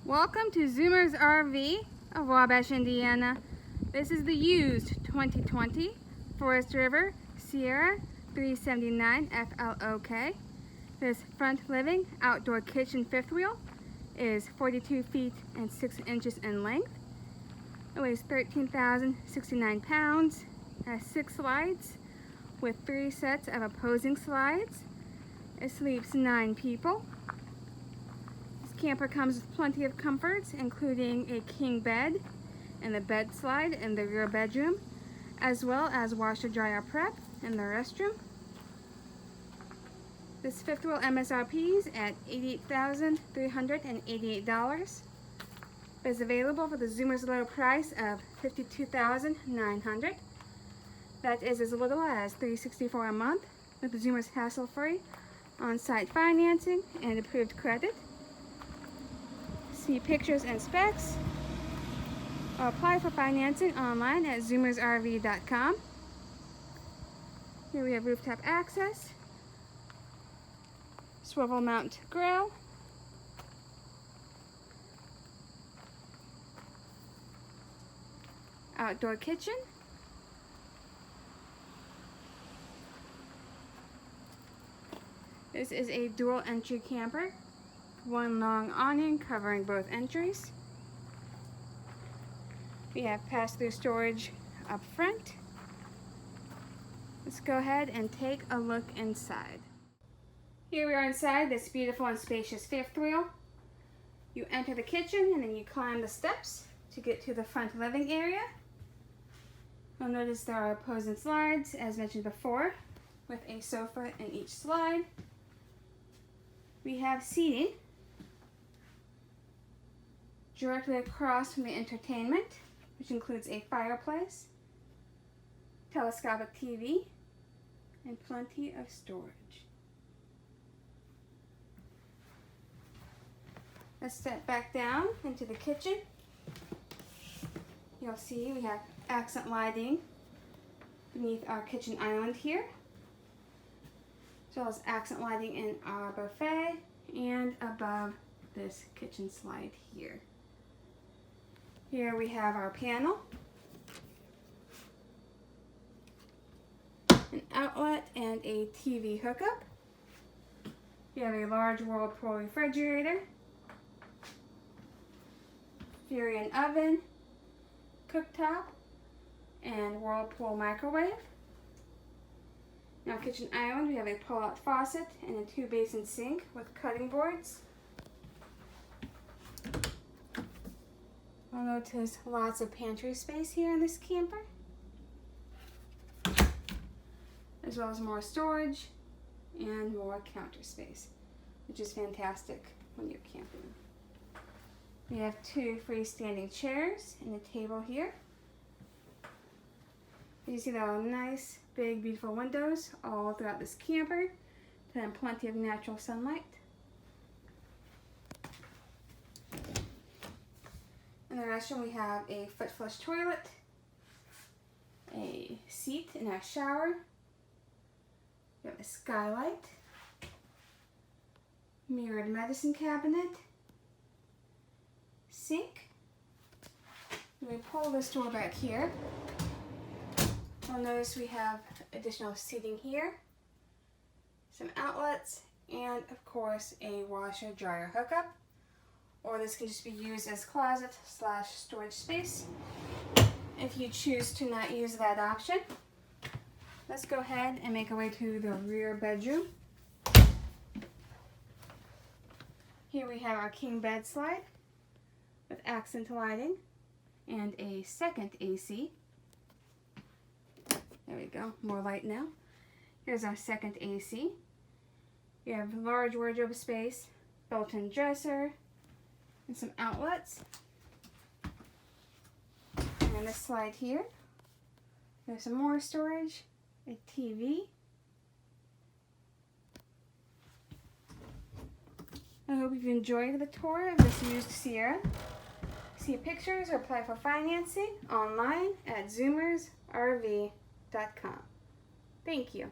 Welcome to Zoomer's RV of Wabash, Indiana. This is the used 2020 Forest River Sierra 379 FLOK. This front living outdoor kitchen fifth wheel is 42 feet and 6 inches in length. It weighs 13,069 pounds, has 6 slides with 3 sets of opposing slides. It sleeps 9 people. Camper comes with plenty of comforts, including a king bed and a bed slide in the rear bedroom, as well as washer dryer prep in the restroom. This fifth wheel MSRPs at $88,388 is available for the Zoomer's low price of $52,900. That is as little as $364 a month with the Zoomer's hassle-free on-site financing and approved credit. See pictures and specs or apply for financing online at zoomersrv.com. Here we have rooftop access, swivel mount grill, outdoor kitchen, this is a dual entry camper. One long awning covering both entries. We have pass-through storage up front. Let's go ahead and take a look inside. Here we are inside this beautiful and spacious fifth wheel. You enter the kitchen and then you climb the steps to get to the front living area. You'll notice there are opposing slides, as mentioned before, with a sofa in each slide. We have seating directly across from the entertainment, which includes a fireplace, telescopic TV, and plenty of storage. Let's step back down into the kitchen. You'll see we have accent lighting beneath our kitchen island here, as well as accent lighting in our buffet and above this kitchen slide here. Here we have our panel, an outlet, and a TV hookup. We have a large Whirlpool refrigerator, Furion oven, cooktop, and Whirlpool microwave. Now, kitchen island, we have a pull-out faucet and a 2-basin sink with cutting boards. You'll notice lots of pantry space here in this camper, as well as more storage and more counter space, which is fantastic when you're camping. We have 2 freestanding chairs and a table here. You see there are nice, big, beautiful windows all throughout this camper to have plenty of natural sunlight. In the restroom, we have a foot flush toilet, a seat in our shower, we have a skylight, mirrored medicine cabinet, sink. When we pull this door back here, you'll notice we have additional seating here, some outlets, and of course a washer dryer hookup. Or this can just be used as closet/storage space if you choose to not use that option. Let's go ahead and make our way to the rear bedroom. Here we have our king bed slide with accent lighting and a second AC. There we go, more light now. Here's our second AC. We have large wardrobe space, built-in dresser, and some outlets. And this slide here, there's some more storage, a TV. I hope you've enjoyed the tour of this used Sierra. See pictures or apply for financing online at zoomersrv.com. Thank you.